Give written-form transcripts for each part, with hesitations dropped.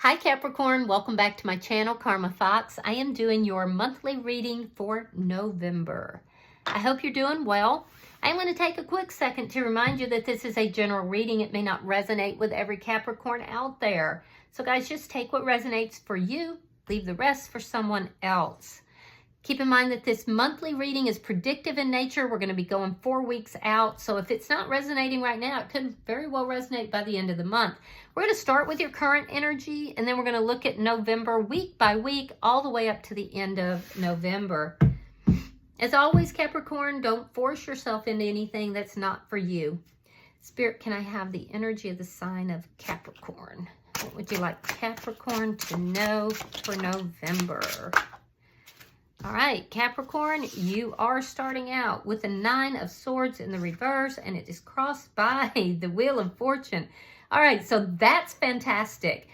Hi Capricorn, welcome back to my channel, Karma Fox. I am doing your monthly reading for November. I hope you're doing well. I'm going to take a quick second to remind you that this is a general reading. It may not resonate with every Capricorn out there. So guys, just take what resonates for you, leave the rest for someone else. Keep in mind that this monthly reading is predictive in nature. We're going to be going 4 weeks out. So if it's not resonating right now, it could very well resonate by the end of the month. We're going to start with your current energy, and then we're going to look at November week by week, all the way up to the end of November. As always, Capricorn, don't force yourself into anything that's not for you. Spirit, can I have the energy of the sign of Capricorn? What would you like Capricorn to know for November? All right, Capricorn, you are starting out with the 9 of Swords in the reverse, and it is crossed by the Wheel of Fortune. All right, so that's fantastic.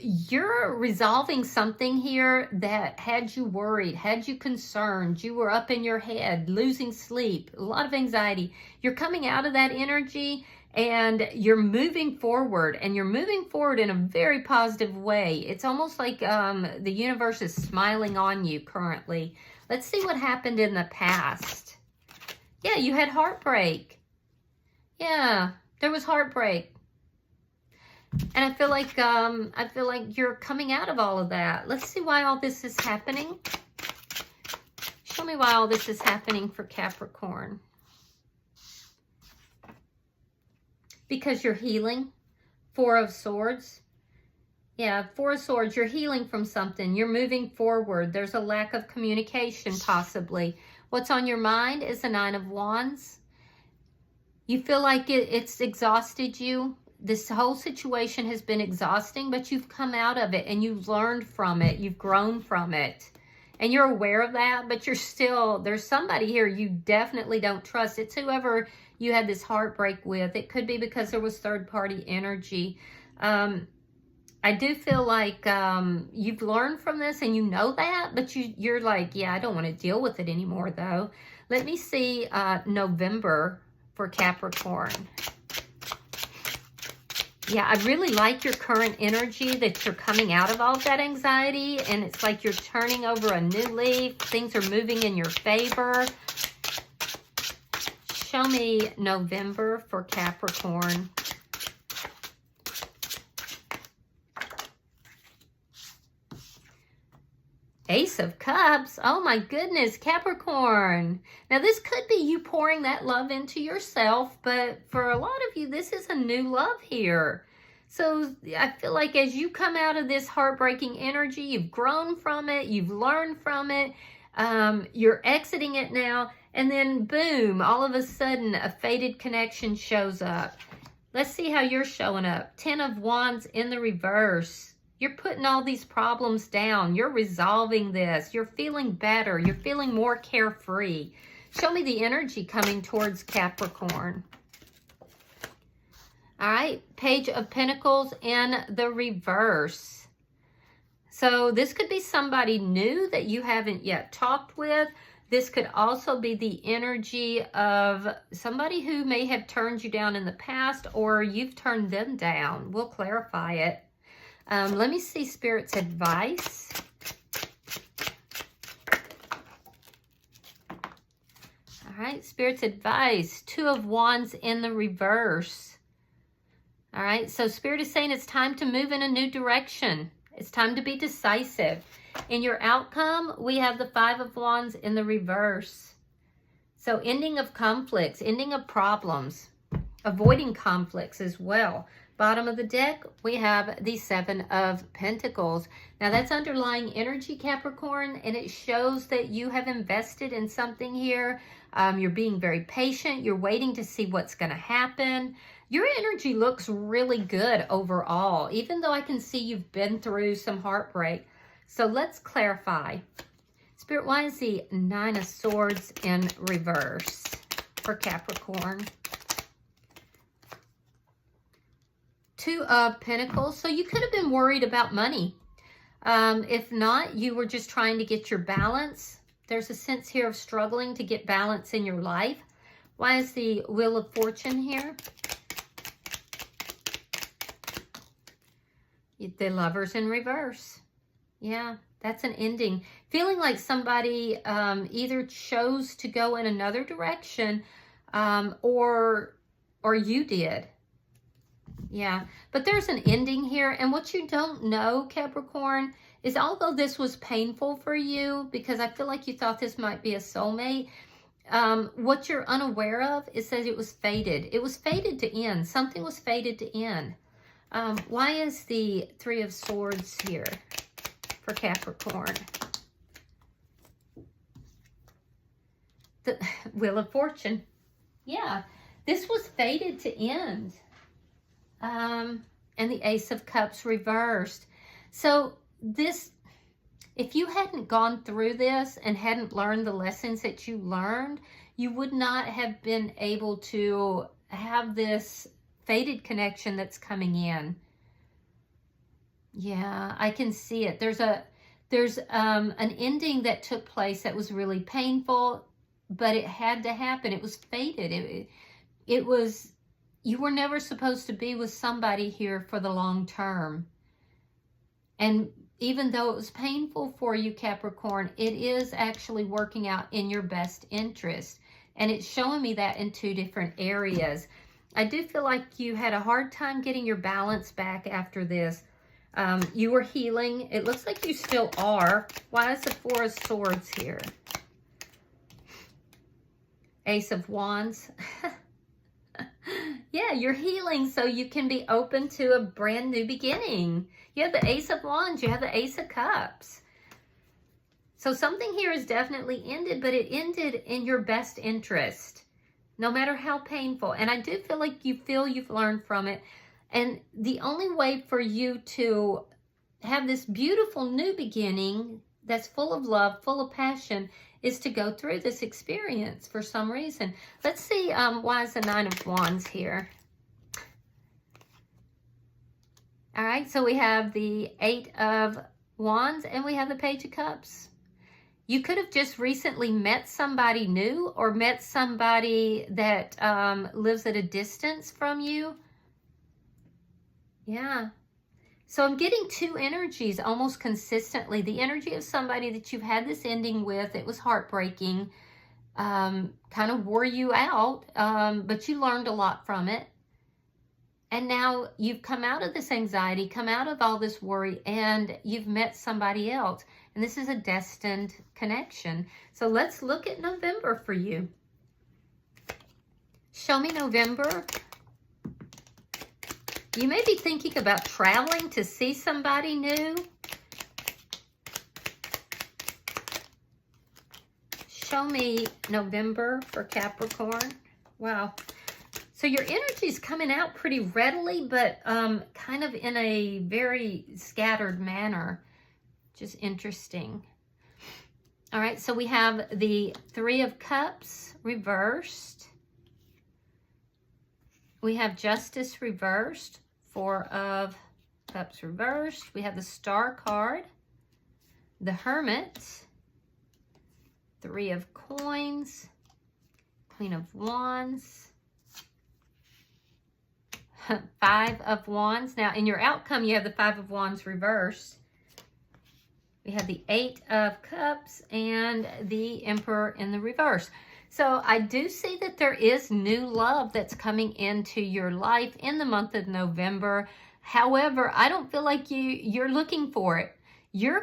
You're resolving something here that had you worried, had you concerned. You were up in your head, losing sleep, a lot of anxiety. You're coming out of that energy, and you're moving forward, and you're moving forward in a very positive way. It's almost like the universe is smiling on you currently. Let's see what happened in the past. Yeah, you had heartbreak. Yeah, there was heartbreak. And I feel like you're coming out of all of that. Let's see why all this is happening. Show me why all this is happening for Capricorn. Because you're healing. 4 of Swords. Yeah, 4 of Swords. You're healing from something. You're moving forward. There's a lack of communication, possibly. What's on your mind is the 9 of Wands. You feel like it's exhausted you. This whole situation has been exhausting, but you've come out of it and you've learned from it. You've grown from it. And you're aware of that, but you're still, there's somebody here you definitely don't trust. It's whoever you had this heartbreak with. It could be because there was third-party energy. I do feel like you've learned from this and you know that, but you're like, yeah, I don't want to deal with it anymore, though. Let me see November for Capricorn. Yeah, I really like your current energy, that you're coming out of all of that anxiety, and it's like you're turning over a new leaf. Things are moving in your favor. Show me November for Capricorn. Ace of Cups. Oh my goodness, Capricorn. Now this could be you pouring that love into yourself, but for a lot of you, this is a new love here. So I feel like as you come out of this heartbreaking energy, you've grown from it, you've learned from it, you're exiting it now, and then boom, all of a sudden a fated connection shows up. Let's see how you're showing up. 10 of Wands in the reverse. You're putting all these problems down. You're resolving this. You're feeling better. You're feeling more carefree. Show me the energy coming towards Capricorn. All right, Page of Pentacles in the reverse. So this could be somebody new that you haven't yet talked with. This could also be the energy of somebody who may have turned you down in the past, or you've turned them down. We'll clarify it. Let me see Spirit's advice. All right, Spirit's advice. 2 of Wands in the reverse. All right, so Spirit is saying it's time to move in a new direction. It's time to be decisive. In your outcome, we have the 5 of Wands in the reverse. So ending of conflicts, ending of problems, avoiding conflicts as well. Bottom of the deck, we have the 7 of Pentacles. Now that's underlying energy, Capricorn, and it shows that you have invested in something here. You're being very patient. You're waiting to see what's going to happen. Your energy looks really good overall, even though I can see you've been through some heartbreak. So let's clarify. Spirit, why is the 9 of Swords in reverse for Capricorn? 2 of Pentacles. So you could have been worried about money. If not, you were just trying to get your balance. There's a sense here of struggling to get balance in your life. Why is the Wheel of Fortune here? The Lover's in reverse. Yeah, that's an ending. Feeling like somebody either chose to go in another direction or you did. Yeah, but there's an ending here. And what you don't know, Capricorn, is although this was painful for you, because I feel like you thought this might be a soulmate, what you're unaware of is that it was fated. It was fated to end. Something was fated to end. Why is the Three of Swords here for Capricorn? The Wheel of Fortune. Yeah, this was fated to end. And the Ace of Cups reversed. So this, if you hadn't gone through this and hadn't learned the lessons that you learned, you would not have been able to have this fated connection that's coming in. Yeah, I can see it. There's an ending that took place that was really painful, but it had to happen. It was fated. It was, you were never supposed to be with somebody here for the long term. And even though it was painful for you, Capricorn, it is actually working out in your best interest. And it's showing me that in two different areas. I do feel like you had a hard time getting your balance back after this. You were healing. It looks like you still are. Why is the Four of Swords here? Ace of Wands. Yeah, you're healing so you can be open to a brand new beginning. You have the Ace of Wands. You have the Ace of Cups. So something here is definitely ended, but it ended in your best interest, no matter how painful. And I do feel like you've learned from it. And the only way for you to have this beautiful new beginning that's full of love, full of passion, is to go through this experience for some reason. Let's see, why is the Nine of Wands here? All right, so we have the Eight of Wands and we have the Page of Cups. You could have just recently met somebody new or met somebody that lives at a distance from you. Yeah. So I'm getting two energies almost consistently. The energy of somebody that you've had this ending with. It was heartbreaking. Kind of wore you out. But you learned a lot from it. And now you've come out of this anxiety, come out of all this worry, and you've met somebody else. And this is a destined connection. So let's look at November for you. Show me November. You may be thinking about traveling to see somebody new. Show me November for Capricorn. Wow. So your energy is coming out pretty readily, but kind of in a very scattered manner. Just interesting. All right, so we have the Three of Cups reversed. We have Justice reversed. Four of Cups reversed. We have the Star card. The Hermit. Three of Coins. Queen of Wands. Five of Wands. Now, in your outcome, you have the Five of Wands reversed. We have the Eight of Cups and the Emperor in the reverse. So I do see that there is new love that's coming into your life in the month of November. However, I don't feel like you're looking for it. You're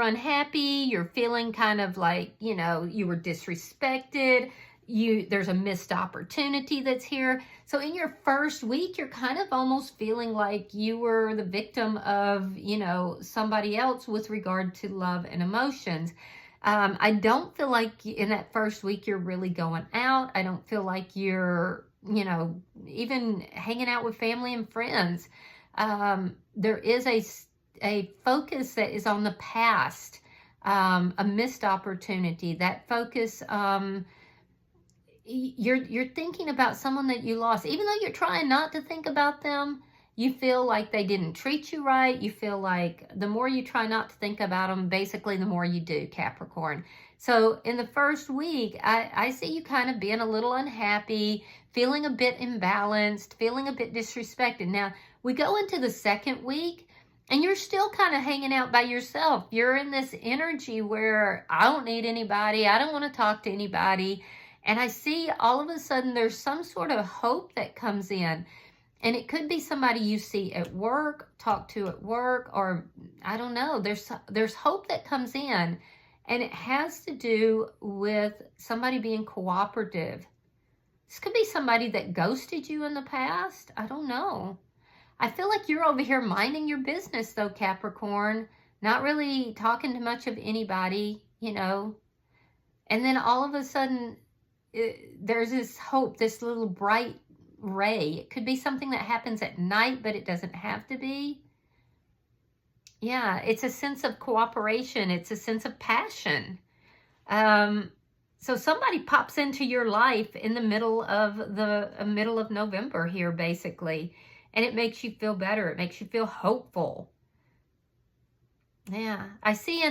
unhappy. You're feeling kind of like, you know, you were disrespected. There's a missed opportunity that's here. So in your first week, you're kind of almost feeling like you were the victim of, you know, somebody else with regard to love and emotions. I don't feel like in that first week you're really going out. I don't feel like you're, you know, even hanging out with family and friends. There is a focus that is on the past, a missed opportunity. That focus, you're thinking about someone that you lost. Even though you're trying not to think about them, you feel like they didn't treat you right. You feel like the more you try not to think about them, basically the more you do, Capricorn. So in the first week, I see you kind of being a little unhappy, feeling a bit imbalanced, feeling a bit disrespected. Now, we go into the second week. And you're still kind of hanging out by yourself. You're in this energy where I don't need anybody. I don't want to talk to anybody. And I see all of a sudden there's some sort of hope that comes in. And it could be somebody you see at work, talk to at work, or I don't know. There's hope that comes in. And it has to do with somebody being cooperative. This could be somebody that ghosted you in the past. I don't know. I feel like you're over here minding your business though, Capricorn. Not really talking to much of anybody, you know. And then all of a sudden, there's this hope, this little bright ray. It could be something that happens at night, but it doesn't have to be. Yeah, it's a sense of cooperation. It's a sense of passion. So somebody pops into your life in the middle of November here, basically. And it makes you feel better. It makes you feel hopeful. Yeah. I see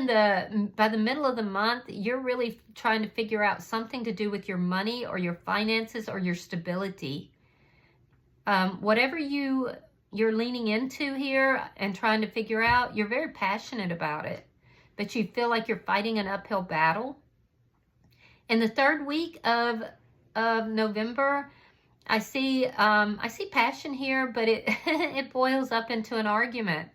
by the middle of the month, you're really trying to figure out something to do with your money or your finances or your stability. Whatever you're leaning into here and trying to figure out, you're very passionate about it. But you feel like you're fighting an uphill battle. In the third week of November, I see passion here, but it boils up into an argument.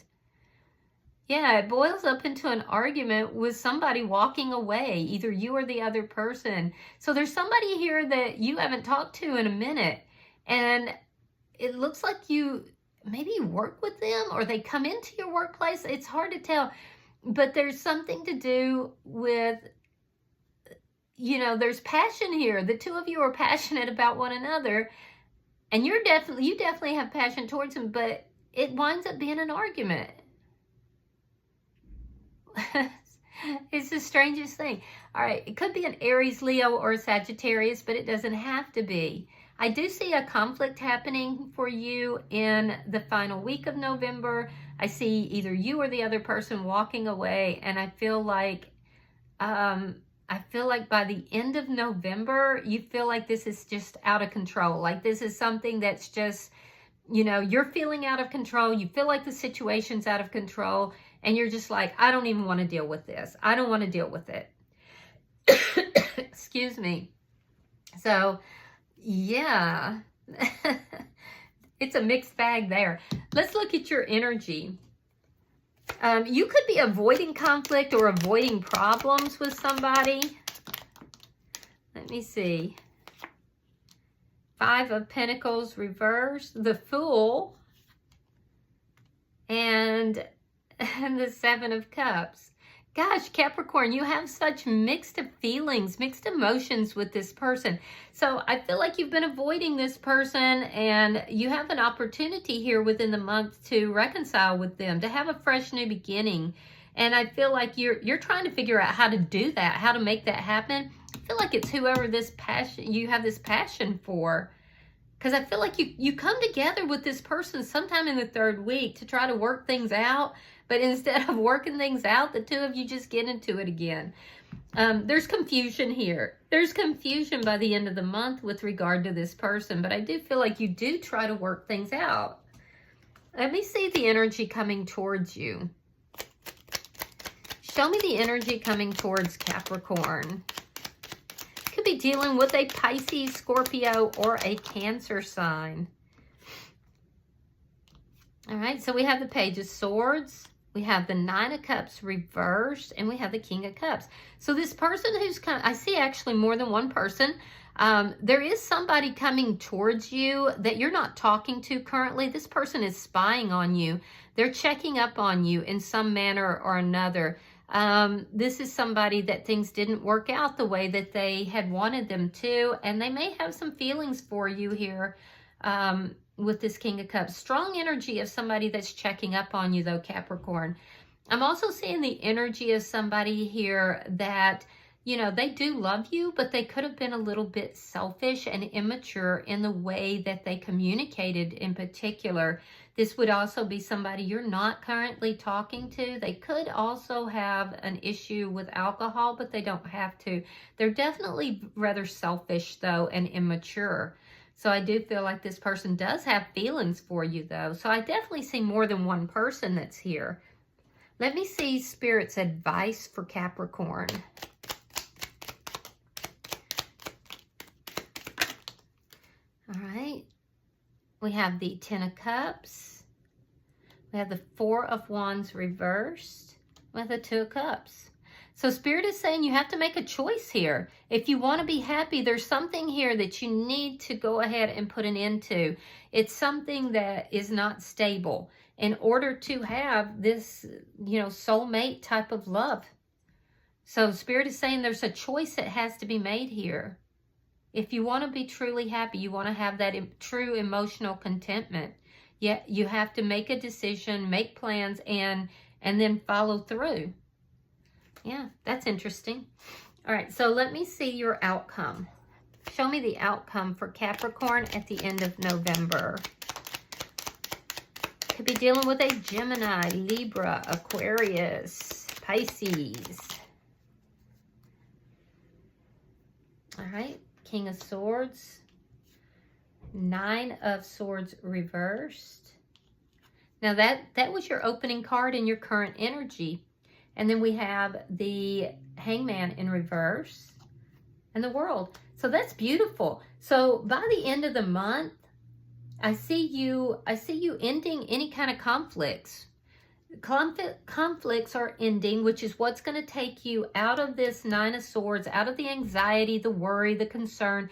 Yeah, it boils up into an argument with somebody walking away, either you or the other person. So there's somebody here that you haven't talked to in a minute, and it looks like you work with them or they come into your workplace. It's hard to tell, but there's something to do with, you know, there's passion here. The two of you are passionate about one another, and you definitely have passion towards him, but it winds up being an argument. It's the strangest thing. All right, it could be an Aries, Leo, or a Sagittarius, but it doesn't have to be. I do see a conflict happening for you in the final week of November. I see either you or the other person walking away, and I feel like by the end of November, you feel like this is just out of control. Like this is something that's just, you know, you're feeling out of control. You feel like the situation's out of control, and you're just like, I don't even want to deal with this. I don't want to deal with it. Excuse me. So, yeah, it's a mixed bag there. Let's look at your energy. You could be avoiding conflict or avoiding problems with somebody. Let me see. 5 of Pentacles reversed, the Fool, and the 7 of Cups. Gosh, Capricorn, you have such mixed feelings, mixed emotions with this person. So I feel like you've been avoiding this person, and you have an opportunity here within the month to reconcile with them, to have a fresh new beginning. And I feel like you're trying to figure out how to do that, how to make that happen. I feel like it's whoever you have this passion for. Because I feel like you come together with this person sometime in the third week to try to work things out. But instead of working things out, the two of you just get into it again. There's confusion here. There's confusion by the end of the month with regard to this person. But I do feel like you do try to work things out. Let me see the energy coming towards you. Show me the energy coming towards Capricorn. Could be dealing with a Pisces, Scorpio, or a Cancer sign. All right, so we have the Page of Swords. We have the 9 of Cups reversed, and we have the King of Cups. So this person who's come, I see actually more than one person. There is somebody coming towards you that you're not talking to currently. This person is spying on you. They're checking up on you in some manner or another. This is somebody that things didn't work out the way that they had wanted them to, and they may have some feelings for you here. With this King of Cups. Strong energy of somebody that's checking up on you though, Capricorn. I'm also seeing the energy of somebody here that, you know, they do love you, but they could have been a little bit selfish and immature in the way that they communicated in particular. This would also be somebody you're not currently talking to. They could also have an issue with alcohol, but they don't have to. They're definitely rather selfish though and immature. So I do feel like this person does have feelings for you, though. So I definitely see more than one person that's here. Let me see Spirit's advice for Capricorn. All right. We have the Ten of Cups. We have the Four of Wands reversed. We have the Two of Cups. So Spirit is saying you have to make a choice here. If you want to be happy, there's something here that you need to go ahead and put an end to. It's something that is not stable in order to have this, soulmate type of love. So Spirit is saying there's a choice that has to be made here. If you want to be truly happy, you want to have that true emotional contentment. Yet you have to make a decision, make plans, and then follow through. Yeah, that's interesting. All right, so let me see your outcome. Show me the outcome for Capricorn at the end of November. Could be dealing with a Gemini, Libra, Aquarius, Pisces. All right, King of Swords, Nine of Swords reversed. Now that was your opening card in your current energy. And then we have the Hangman in reverse and the World. So that's beautiful. So by the end of the month, I see you ending any kind of conflicts. Conflicts are ending, which is what's going to take you out of this Nine of Swords, out of the anxiety, the worry, the concern.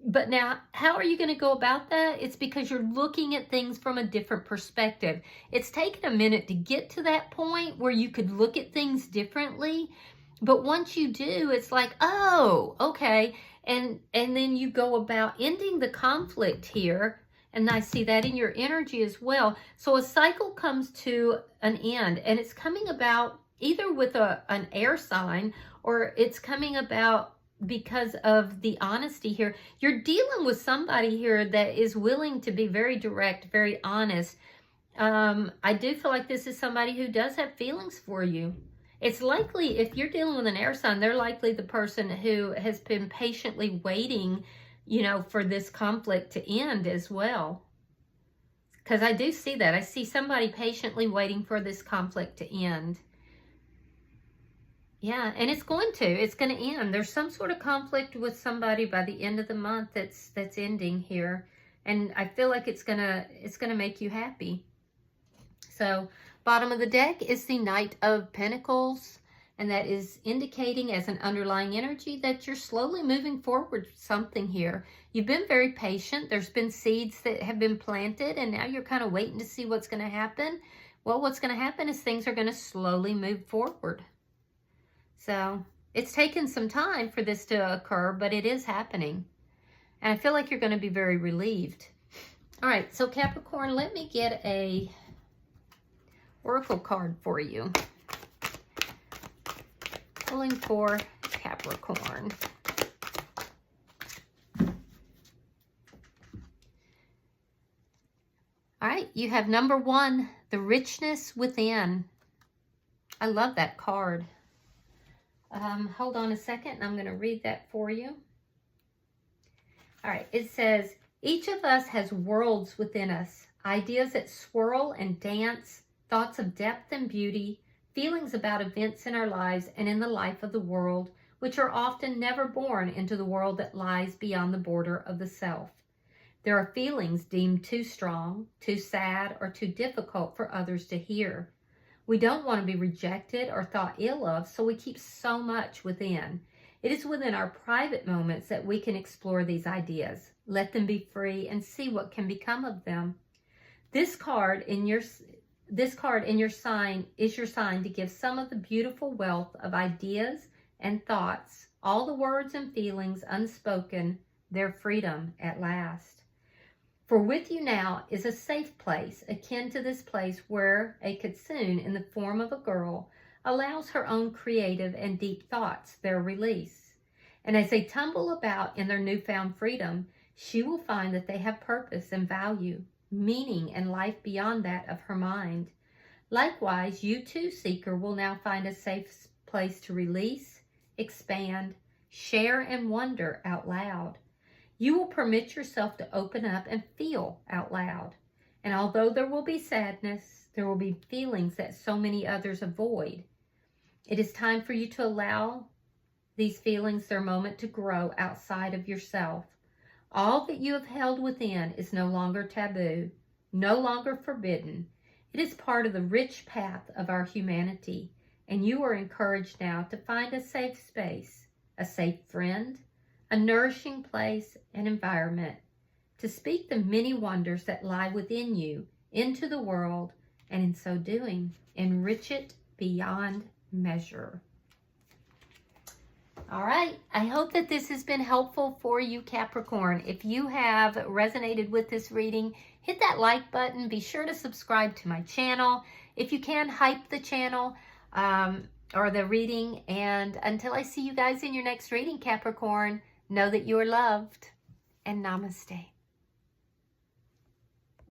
But now, how are you going to go about that? It's because you're looking at things from a different perspective. It's taken a minute to get to that point where you could look at things differently. But once you do, it's like, oh, okay. And then you go about ending the conflict here. And I see that in your energy as well. So a cycle comes to an end. And it's coming about either with an air sign, or it's coming about because of the honesty here. You're dealing with somebody here that is willing to be very direct, very honest. I do feel like this is somebody who does have feelings for you. It's likely, if you're dealing with an air sign, they're likely the person who has been patiently waiting, for this conflict to end as well. Because I do see that. I see somebody patiently waiting for this conflict to end. Yeah, and it's going to end. There's some sort of conflict with somebody by the end of the month that's ending here. And I feel like it's gonna make you happy. So bottom of the deck is the Knight of Pentacles, and that is indicating as an underlying energy that you're slowly moving forward with something here. You've been very patient. There's been seeds that have been planted, and now you're kind of waiting to see what's going to happen. Well, what's going to happen is things are going to slowly move forward. So it's taken some time for this to occur, but it is happening. And I feel like you're going to be very relieved. All right, so Capricorn, let me get a oracle card for you. Pulling for Capricorn. All right, you have number 1, the richness within. I love that card. Hold on a second, I'm going to read that for you. All right, it says, each of us has worlds within us, ideas that swirl and dance, thoughts of depth and beauty, feelings about events in our lives and in the life of the world, which are often never born into the world that lies beyond the border of the self. There are feelings deemed too strong, too sad, or too difficult for others to hear. We don't want to be rejected or thought ill of, so we keep so much within. It is within our private moments that we can explore these ideas, let them be free, and see what can become of them. This card in your sign is your sign to give some of the beautiful wealth of ideas and thoughts, all the words and feelings unspoken, their freedom at last. For with you now is a safe place, akin to this place where a kitsune in the form of a girl allows her own creative and deep thoughts their release. And as they tumble about in their newfound freedom, she will find that they have purpose and value, meaning and life beyond that of her mind. Likewise, you too, seeker, will now find a safe place to release, expand, share, and wonder out loud. You will permit yourself to open up and feel out loud. And although there will be sadness, there will be feelings that so many others avoid. It is time for you to allow these feelings their moment to grow outside of yourself. All that you have held within is no longer taboo, no longer forbidden. It is part of the rich path of our humanity, and you are encouraged now to find a safe space, a safe friend, a nourishing place and environment, to speak the many wonders that lie within you into the world, and in so doing, enrich it beyond measure. All right, I hope that this has been helpful for you, Capricorn. If you have resonated with this reading, hit that like button. Be sure to subscribe to my channel. If you can, hype the channel or the reading. And until I see you guys in your next reading, Capricorn, know that you are loved, and namaste.